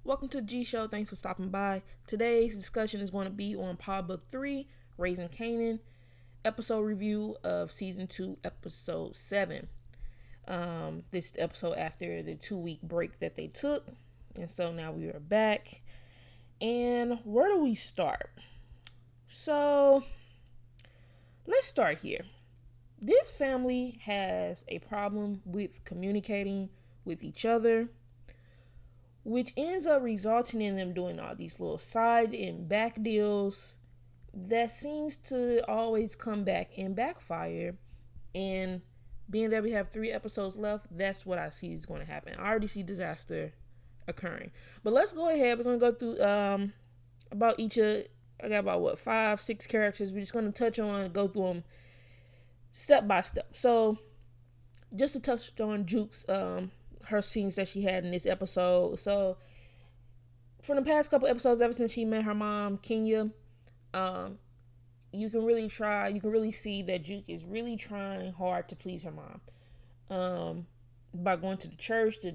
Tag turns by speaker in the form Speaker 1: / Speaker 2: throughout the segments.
Speaker 1: Welcome to the G Show. Thanks for stopping by. Today's discussion is going to be on PowerBook 3, Raising Kanan, episode review of Season 2, Episode 7. This episode after the 2-week break that they took. And so now we are back. And where do we start? So, let's start here. This family has a problem with communicating with each other, which ends up resulting in them doing all these little side and back deals that seems to always come back and backfire. And being that we have 3 episodes left, that's what I see is going to happen. I already see disaster occurring. But let's go ahead. We're going to go through about each of, I got about 5, 6 characters. We're just going to touch on, go through them step by step. So just to touch on Juke's her scenes that she had in this episode. So from the past couple episodes, ever since she met her mom, Kenya, you can really see that Juke is really trying hard to please her mom. By going to the church, to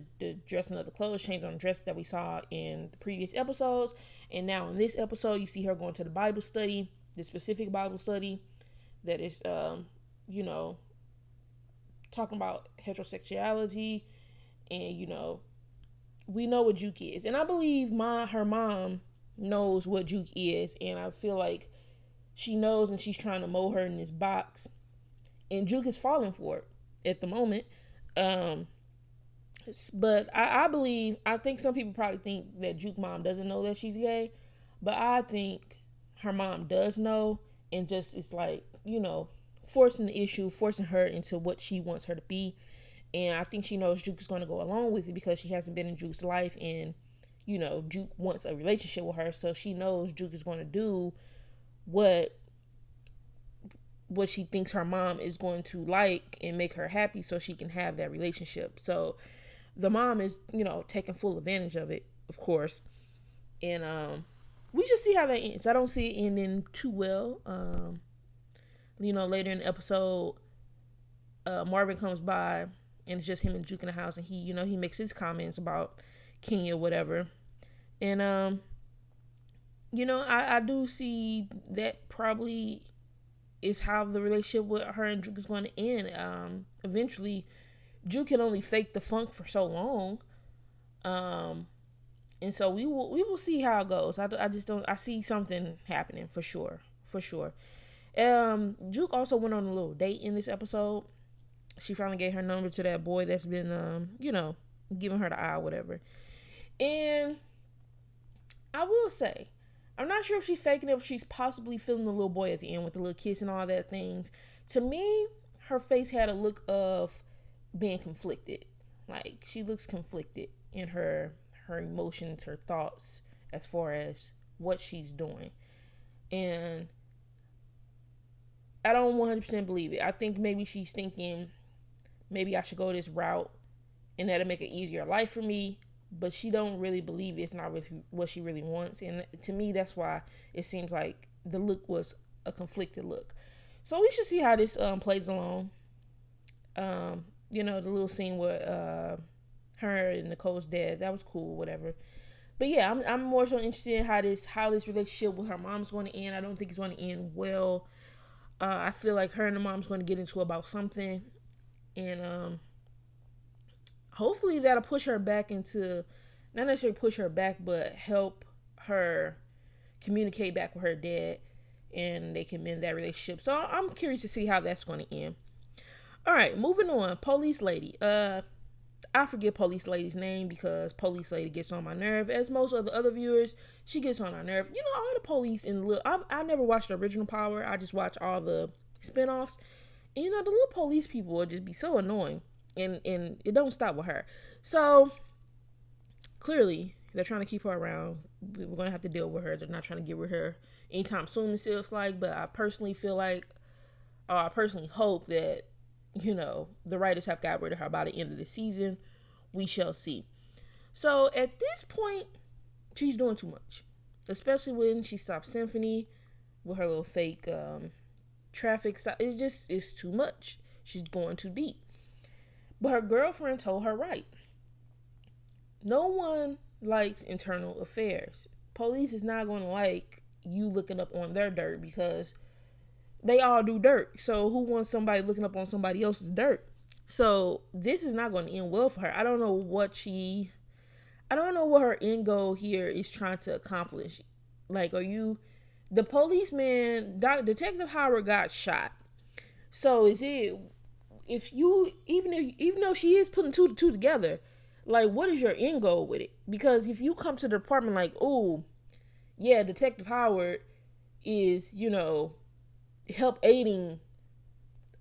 Speaker 1: dressing up the clothes, changing on the dress that we saw in the previous episodes. And now in this episode, you see her going to the Bible study, the specific Bible study that is, talking about heterosexuality. And, we know what Juke is. And I believe her mom knows what Juke is. And I feel like she knows and she's trying to mold her in this box. And Juke is falling for it at the moment. But I think some people probably think that Juke mom doesn't know that she's gay. But I think her mom does know. And just it's like, forcing the issue, forcing her into what she wants her to be. And I think she knows Juke is going to go along with it because she hasn't been in Juke's life. And, Juke wants a relationship with her. So she knows Juke is going to do what she thinks her mom is going to like and make her happy so she can have that relationship. So the mom is, taking full advantage of it, of course. And we should see how that ends. I don't see it ending too well. Later in the episode, Marvin comes by and it's just him and Juke in the house, and he makes his comments about Kenya, whatever. And I do see that probably is how the relationship with her and Juke is going to end. Eventually, Juke can only fake the funk for so long. And so we will see how it goes. I see something happening for sure. Juke also went on a little date in this episode. She finally gave her number to that boy that's been, giving her the eye or whatever. And I will say, I'm not sure if she's faking it, if she's possibly feeling the little boy at the end with the little kiss and all that things. To me, her face had a look of being conflicted. Like, she looks conflicted in her emotions, her thoughts, as far as what she's doing. And I don't 100% believe it. I think maybe she's thinking, maybe I should go this route and that'll make an easier life for me. But she don't really believe it's not really what she really wants. And to me, that's why it seems like the look was a conflicted look. So we should see how this plays along. The little scene with her and Nicole's dad, that was cool, whatever. But yeah, I'm more so interested in how this relationship with her mom's going to end. I don't think it's going to end well. I feel like her and the mom's going to get into about something. And hopefully that'll push her back into, not necessarily push her back, but help her communicate back with her dad. And they can mend that relationship. So I'm curious to see how that's going to end. All right, moving on. Police Lady. I forget Police Lady's name because Police Lady gets on my nerve. As most of the other viewers, she gets on our nerve. All the police in I never watched the original Power. I just watch all the spinoffs. And the little police people would just be so annoying. And it don't stop with her. So clearly they're trying to keep her around. We're going to have to deal with her. They're not trying to get rid of her anytime soon, it feels like. But I personally feel like, or I personally hope that, the writers have got rid of her by the end of the season. We shall see. So at this point, she's doing too much. Especially when she stopped Symphony with her little fake traffic stop. It's too much. She's going too deep. But her girlfriend told her right. No one likes internal affairs. Police is not going to like you looking up on their dirt because they all do dirt. So who wants somebody looking up on somebody else's dirt? So this is not going to end well for her. I don't know what her end goal here is trying to accomplish. Like, the policeman, Detective Howard got shot. So even though she is putting two to two together, like, what is your end goal with it? Because if you come to the department like, oh, yeah, Detective Howard is, help aiding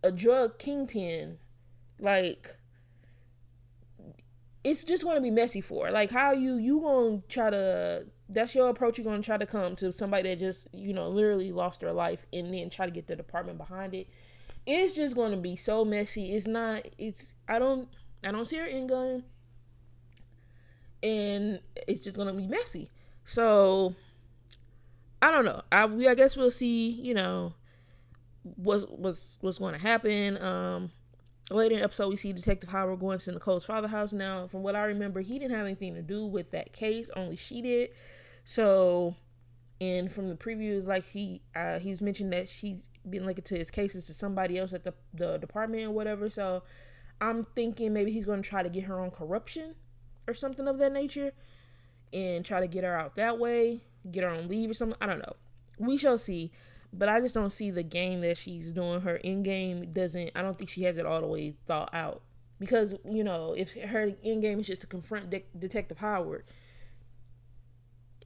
Speaker 1: a drug kingpin, like, it's just going to be messy for her. Like, how you going to try to, that's your approach, you're going to try to come to somebody that just, literally lost their life and then try to get the department behind it. It's just going to be so messy. I don't see her end gun, and it's just going to be messy. So, I don't know. I guess we'll see, what's going to happen. Later in the episode, we see Detective Howard going to Nicole's father's house. Now, from what I remember, he didn't have anything to do with that case. Only she did. So, and from the previews, like he was mentioning that she's been linking to his cases to somebody else at the department or whatever. So, I'm thinking maybe he's going to try to get her on corruption or something of that nature and try to get her out that way, get her on leave or something. I don't know. We shall see. But I just don't see the game that she's doing. Her end game I don't think she has it all the way thought out. Because, if her end game is just to confront Detective Howard,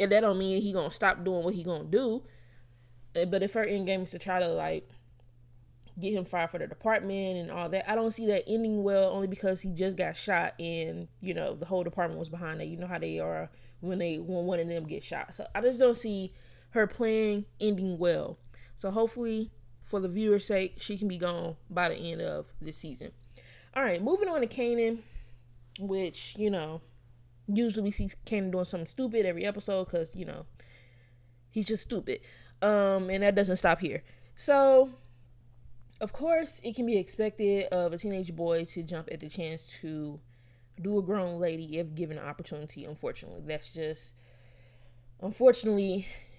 Speaker 1: and that don't mean he gonna stop doing what he gonna do. But if her end game is to try to, like, get him fired for the department and all that, I don't see that ending well, only because he just got shot and, the whole department was behind that. You know how they are when one of them gets shot. So I just don't see her playing ending well. So hopefully, for the viewer's sake, she can be gone by the end of this season. All right, moving on to Kanan, which, usually we see Kanan doing something stupid every episode because, he's just stupid. And that doesn't stop here. So, of course, it can be expected of a teenage boy to jump at the chance to do a grown lady if given an opportunity. Unfortunately, that's just,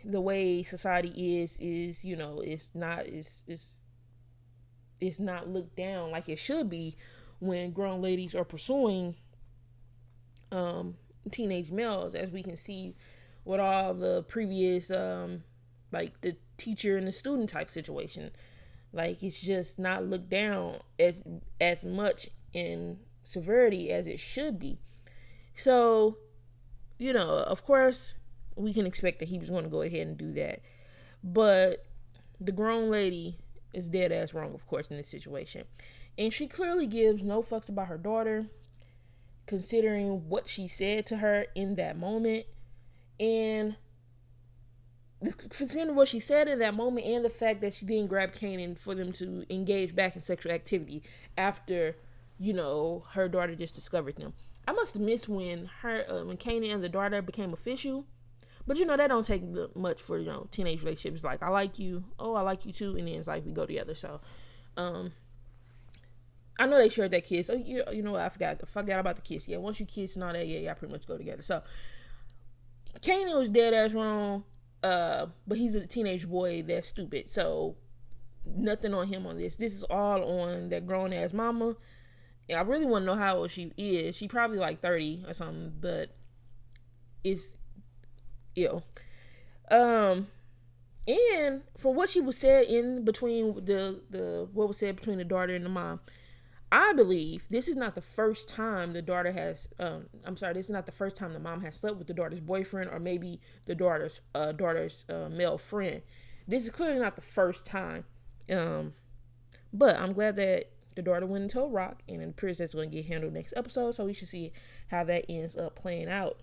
Speaker 1: the way society is it's not looked down like it should be when grown ladies are pursuing teenage males, as we can see with all the previous like the teacher and the student type situation. Like, it's just not looked down as much in severity as it should be. So, of course, we can expect that he was going to go ahead and do that. But the grown lady is dead ass wrong, of course, in this situation. And she clearly gives no fucks about her daughter, considering what she said to her in that moment. And considering what she said in that moment and the fact that she didn't grab Kanan for them to engage back in sexual activity after, her daughter just discovered them. I must have missed when Kanan and the daughter became official. But, that don't take much for, teenage relationships. Like, I like you. Oh, I like you too. And then it's like we go together. So, I know they shared that kiss. So, you know what? I forgot about the kiss. Yeah, once you kiss and all that, yeah, y'all pretty much go together. So, Kanan was dead ass wrong. But he's a teenage boy that's stupid. So, nothing on him on this. This is all on that grown ass mama. I really want to know how old she is. She probably like 30 or something. But it's ill. And from what she was said in between what was said between the daughter and the mom, I believe this is not the first time the daughter has this is not the first time the mom has slept with the daughter's boyfriend or maybe the daughter's male friend. This is clearly not the first time. But I'm glad that the daughter went into a rock, and it appears that's going to get handled next episode, so we should see how that ends up playing out.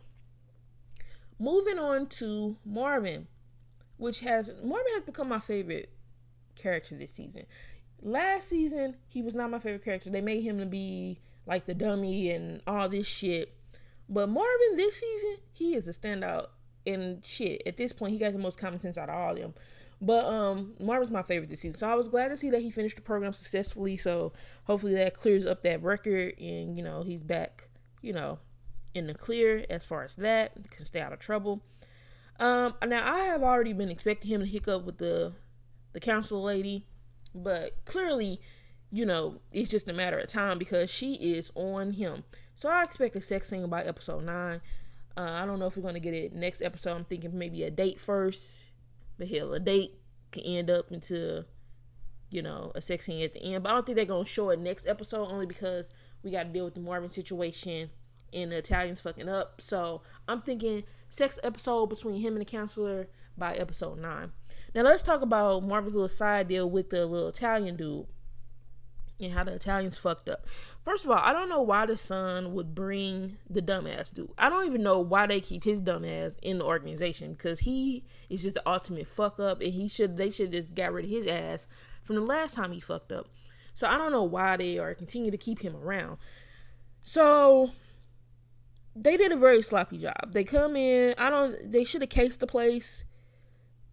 Speaker 1: Moving on to Marvin, Marvin has become my favorite character this season. Last season, he was not my favorite character. They made him to be like the dummy and all this shit. But Marvin this season, he is a standout. And shit, at this point, he got the most common sense out of all of them. But Marvin's my favorite this season. So I was glad to see that he finished the program successfully. So hopefully that clears up that record and, he's back, in the clear as far as that, can stay out of trouble. Now I have already been expecting him to hiccup with the counselor lady, but clearly, it's just a matter of time because she is on him. So I expect a sex scene by episode 9. I don't know if we're going to get it next episode. I'm thinking maybe a date first, but hell, a date can end up into, a sex scene at the end. But I don't think they're going to show it next episode only because we got to deal with the Marvin situation and the Italians fucking up. So I'm thinking sex episode between him and the counselor by episode 9. Now let's talk about Marvin's little side deal with the little Italian dude and how the Italians fucked up. First of all, I don't know why the son would bring the dumbass dude. I don't even know why they keep his dumbass in the organization because he is just the ultimate fuck up, and they should just got rid of his ass from the last time he fucked up. So I don't know why they are continue to keep him around. So they did a very sloppy job. They come in, they should have cased the place.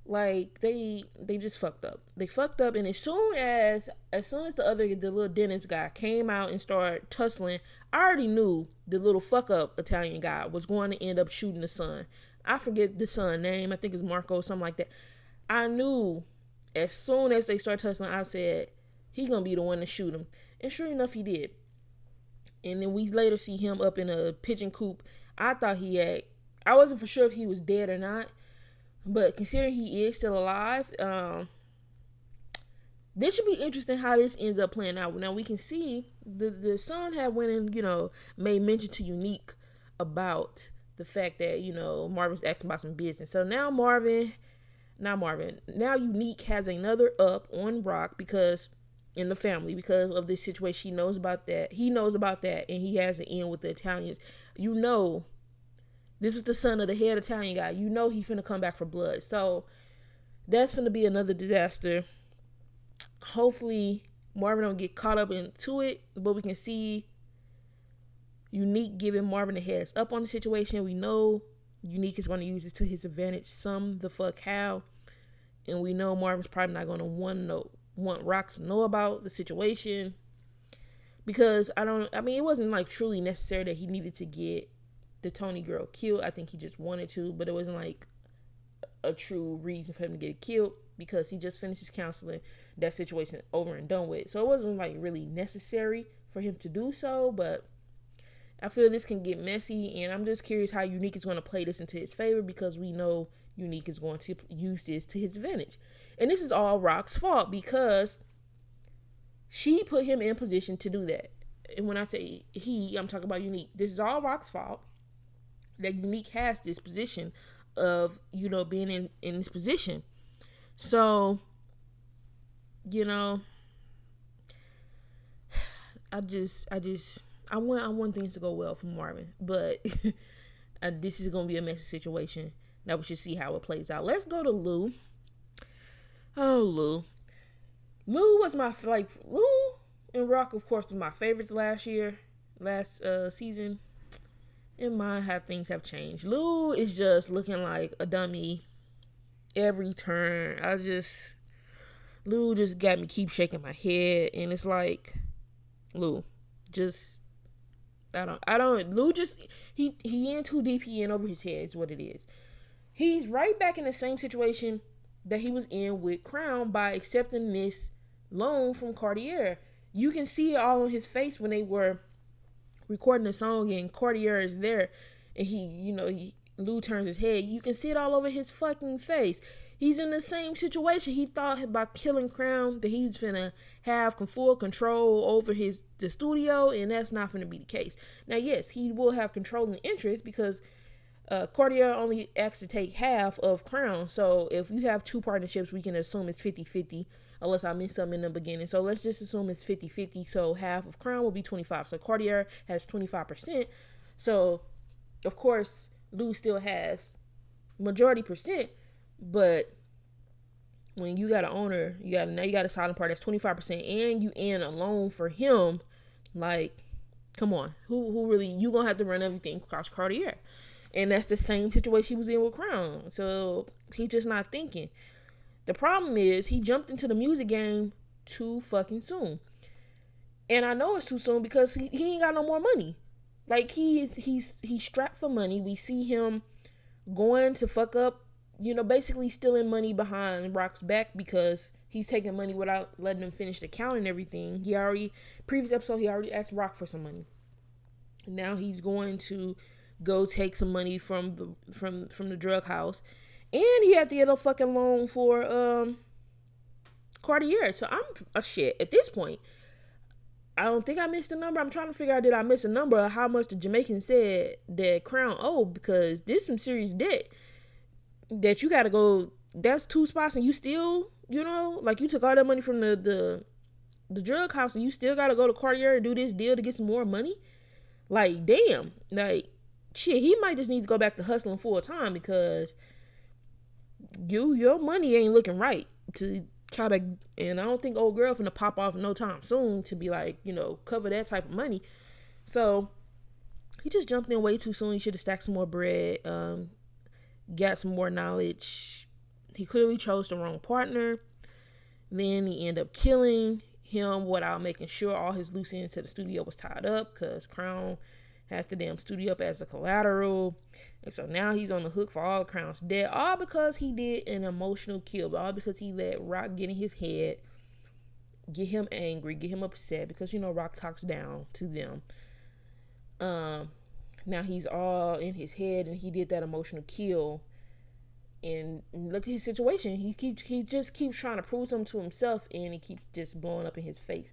Speaker 1: Like they just fucked up. They fucked up, and as soon as the little dentist guy came out and started tussling, I already knew the little fuck up Italian guy was going to end up shooting the son. I forget the son's name. I think it's Marco, something like that. I knew as soon as they started tussling, I said he's gonna be the one to shoot him, and sure enough, he did. And then we later see him up in a pigeon coop. I wasn't for sure if he was dead or not. But considering he is still alive, this should be interesting how this ends up playing out. Now we can see the son had went and, made mention to Unique about the fact that, Marvin's asking about some business. So now now Unique has another up on Rock because in the family because of this situation. He knows about that, and he has an in with the Italians. This is the son of the head Italian guy. He finna come back for blood. So that's finna be another disaster. Hopefully Marvin don't get caught up into it, but we can see Unique giving Marvin a heads up on the situation. We know Unique is going to use it to his advantage some the fuck how. And we know Marvin's probably not going to want Rock to know about the situation. Because it wasn't like truly necessary that he needed to get the Tony girl killed. I think he just wanted to, but it wasn't like a true reason for him to get killed because he just finished his counseling. That situation over and done with. So it wasn't like really necessary for him to do so, but I feel this can get messy, and I'm just curious how Unique is going to play this into his favor because we know Unique is going to use this to his advantage. And this is all Rock's fault because she put him in position to do that. And when I say he, I'm talking about Unique. This is all Rock's fault. That Unique has this position of, being in this position. So, I want things to go well for Marvin, but this is going to be a messy situation. Now we should see how it plays out. Let's go to Lou. Oh, Lou. Lou was Lou and Rock, of course, was my favorites last season. In mind, how things have changed. Lou is just looking like a dummy every turn. Lou just got me keep shaking my head, and it's like, Lou, Lou just, he in too deep, he in over his head is what it is. He's right back in the same situation that he was in with Crown by accepting this loan from Cartier. You can see it all on his face when they were recording the song and Cartier is there and Lou turns his head. You can see it all over his fucking face. He's in the same situation. He thought by killing Crown that he was finna have full control over the studio, and that's not finna be the case. Now, yes, he will have controlling interest because Cartier only asked to take half of Crown. So if you have two partnerships, we can assume it's 50-50. Unless I missed something in the beginning. So let's just assume it's 50-50. So half of Crown will be 25. So Cartier has 25%. So, of course, Lou still has majority%. But when you got an owner, you got a silent part that's 25%. And you in a loan for him. Like, come on. Who really, you going to have to run everything across Cartier. And that's the same situation he was in with Crown. So he's just not thinking. The problem is he jumped into the music game too fucking soon. And I know it's too soon because he ain't got no more money. Like he's strapped for money. We see him going to fuck up, basically stealing money behind Rock's back because he's taking money without letting him finish the count and everything. Previous episode, he already asked Rock for some money. Now he's going to go take some money from the drug house, and he had to get a fucking loan for Cartier. So I'm a shit at this point. I don't think I missed a number. I'm trying to figure out, did I miss a number of how much the Jamaican said that Crown owed, because this is some serious debt that you got to go. That's 2 spots, and you still, like you took all that money from the drug house, and you still got to go to Cartier and do this deal to get some more money. Like, damn, like shit, he might just need to go back to hustling full time, because your money ain't looking right to try to, and I don't think old girl finna pop off no time soon to be like, cover that type of money. So he just jumped in way too soon. He should have stacked some more bread, got some more knowledge. He clearly chose the wrong partner. Then he ended up killing him without making sure all his loose ends to the studio was tied up, because Crown has the damn studio up as a collateral. And so now he's on the hook for all Crown's debt, all because he did an emotional kill, all because he let Rock get in his head, get him angry, get him upset, because Rock talks down to them. Now he's all in his head, and he did that emotional kill. And look at his situation. He just keeps trying to prove something to himself, and it keeps just blowing up in his face.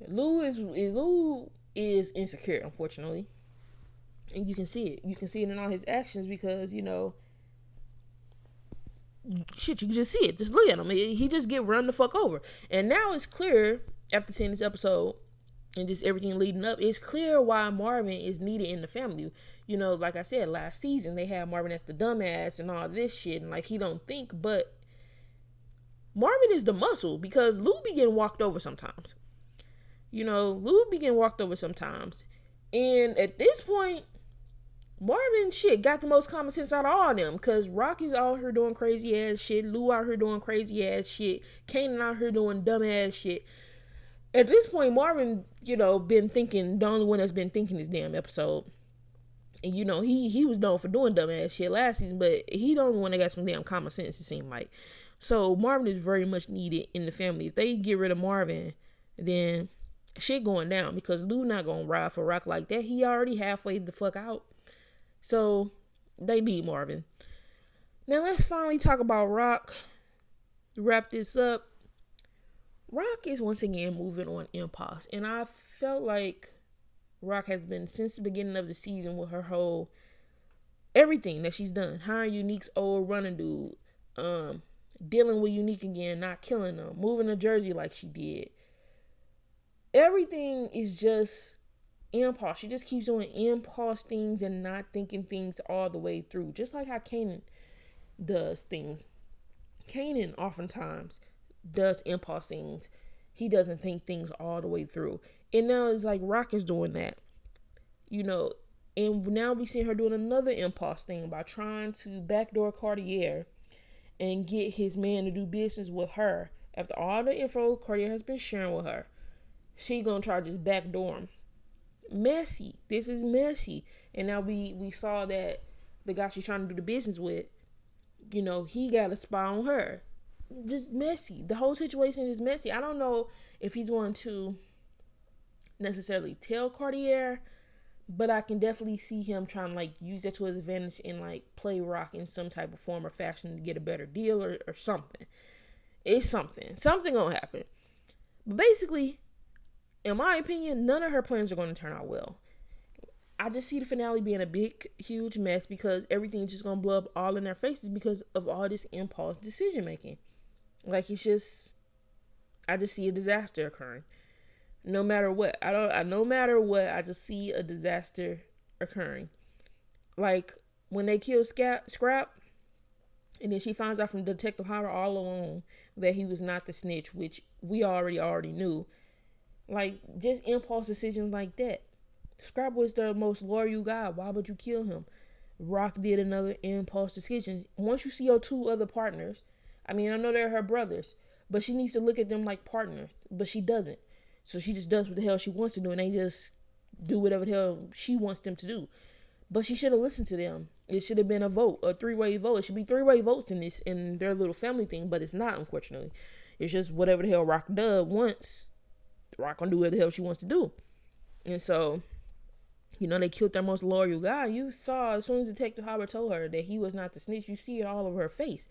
Speaker 1: Lou is insecure, unfortunately. And you can see it. You can see it in all his actions, because, shit, you can just see it. Just look at him. He just get run the fuck over. And now it's clear, after seeing this episode and just everything leading up, it's clear why Marvin is needed in the family. Like I said, last season, they had Marvin as the dumbass and all this shit, and like he don't think, but Marvin is the muscle, because Lou be getting walked over sometimes. Lou be getting walked over sometimes. And at this point, Marvin shit got the most common sense out of all of them, because Rocky's out here doing crazy ass shit, Lou out here doing crazy ass shit, Kanan out here doing dumb ass shit. At this point, Marvin, been thinking, the only one that's been thinking this damn episode. And he was known for doing dumb ass shit last season, but he the only one that got some damn common sense, it seemed like. So Marvin is very much needed in the family. If they get rid of Marvin, then shit going down, because Lou not gonna ride for Rock like that. He already halfway the fuck out. So they need Marvin. Now let's finally talk about Rock. To wrap this up, Rock is once again moving on impulse, and I felt like Rock has been, since the beginning of the season, with her whole everything that she's done, hiring Unique's old running dude, dealing with Unique again, not killing them, moving to Jersey like she did. Everything is just impulse. She just keeps doing impulse things and not thinking things all the way through. Just like how Kanan does things. Kanan oftentimes does impulse things. He doesn't think things all the way through. And now it's like Rock is doing that. And now we see her doing another impulse thing by trying to backdoor Cartier and get his man to do business with her. After all the info Cartier has been sharing with her, she gonna try to just backdoor him. Messy. This is messy. And now we saw that the guy she's trying to do the business with, he got a spy on her. Just messy. The whole situation is messy. I don't know if he's going to necessarily tell Cartier, but I can definitely see him trying to use that to his advantage and play Rock in some type of form or fashion to get a better deal or something. It's something gonna happen. But basically, in my opinion, none of her plans are going to turn out well. I just see the finale being a big, huge mess, because everything's just going to blow up all in their faces because of all this impulse decision making. I just see a disaster occurring. No matter what. No matter what, I just see a disaster occurring. Like when they killed Scrap, and then she finds out from Detective Howard all along that he was not the snitch, which we already knew. Just impulse decisions like that. Scrap was the most loyal guy. Why would you kill him? Rock did another impulse decision. Once you see your 2 other partners, I know they're her brothers, but she needs to look at them like partners, but she doesn't. So she just does what the hell she wants to do, and they just do whatever the hell she wants them to do. But she should have listened to them. It should have been a vote, a 3-way vote. It should be 3-way votes in their little family thing, but it's not, unfortunately. It's just whatever the hell Rock does wants. Rock gonna do whatever the hell she wants to do. And so, they killed their most loyal guy. You saw as soon as Detective Howard told her that he was not the snitch, you see it all over her face.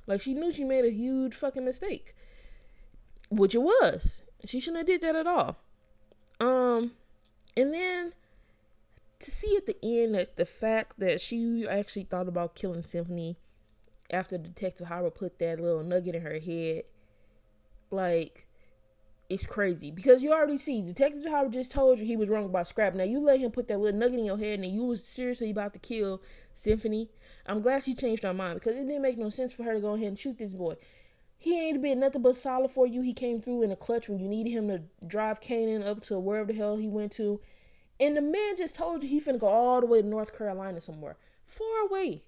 Speaker 1: Like, she knew she made a huge fucking mistake. Which it was. She shouldn't have did that at all. And then to see at the end that the fact that she actually thought about killing Symphony after Detective Howard put that little nugget in her head, like, it's crazy. Because you already see, Detective Howard just told you he was wrong about Scrap. Now, you let him put that little nugget in your head and you was seriously about to kill Symphony. I'm glad she changed her mind, because it didn't make no sense for her to go ahead and shoot this boy. He ain't been nothing but solid for you. He came through in a clutch when you needed him to drive Kanan up to wherever the hell he went to. And the man just told you he finna go all the way to North Carolina somewhere. Far away.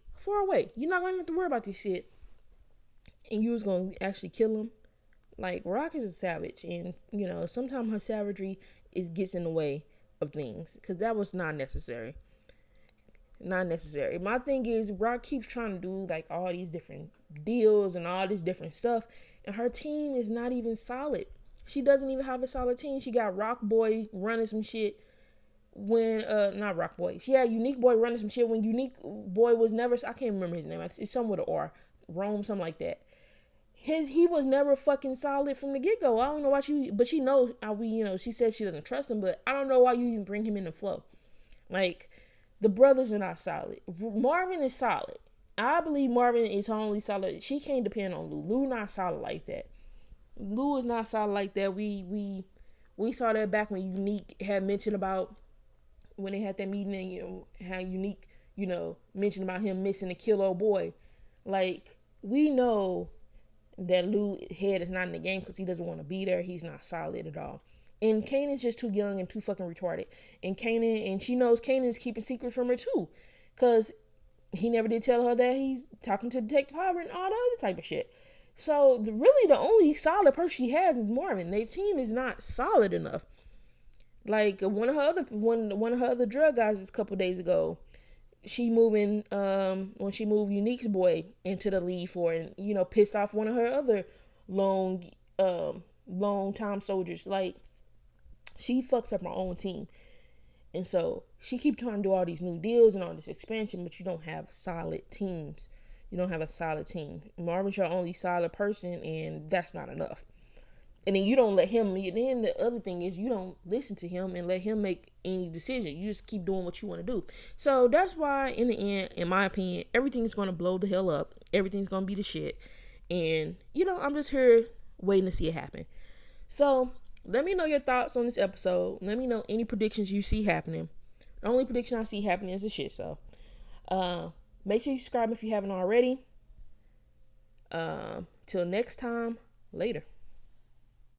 Speaker 1: You're not gonna have to worry about this shit. And you was gonna actually kill him. Like, Rock is a savage. And, sometimes her savagery gets in the way of things. Because that was not necessary. My thing is, Rock keeps trying to do, like, all these different deals and all this different stuff. And her team is not even solid. She doesn't even have a solid team. She got Rock Boy running some shit when, not Rock Boy. She had Unique Boy running some shit when Unique Boy was never, I can't remember his name. It's something with an R. Rome, something like that. He was never fucking solid from the get-go. I don't know why but she knows how she said she doesn't trust him, but I don't know why you even bring him in the flow. Like, the brothers are not solid. Marvin is solid. I believe Marvin is only solid. She can't depend on Lou. Lou not solid like that. Lou is not solid like that. We saw that back when Unique had mentioned about when they had that meeting and how Unique, mentioned about him missing a kill old boy. Like, we know that Lou's head is not in the game because he doesn't want to be there. He's not solid at all. And Kanan's just too young and too fucking retarded. And she knows Kanan's keeping secrets from her too. Because he never did tell her that he's talking to Detective Howard and all the other type of shit. So, really the only solid person she has is Marvin. Their team is not solid enough. Like, one of her other drug guys a couple days ago, she moving, when she moved Unique's boy into the lead for it and, pissed off one of her other long time soldiers. Like, she fucks up her own team. And so she keeps trying to do all these new deals and all this expansion, but you don't have solid teams. You don't have a solid team. Marvin's your only solid person, and that's not enough. And then you don't let him, then the other thing is you don't listen to him and let him make any decision. You just keep doing what you want to do. So that's why, in the end, in my opinion, everything's going to blow the hell up. Everything's going to be the shit. And, I'm just here waiting to see it happen. So let me know your thoughts on this episode. Let me know any predictions you see happening. The only prediction I see happening is the shit. So make sure you subscribe if you haven't already. Till next time, later.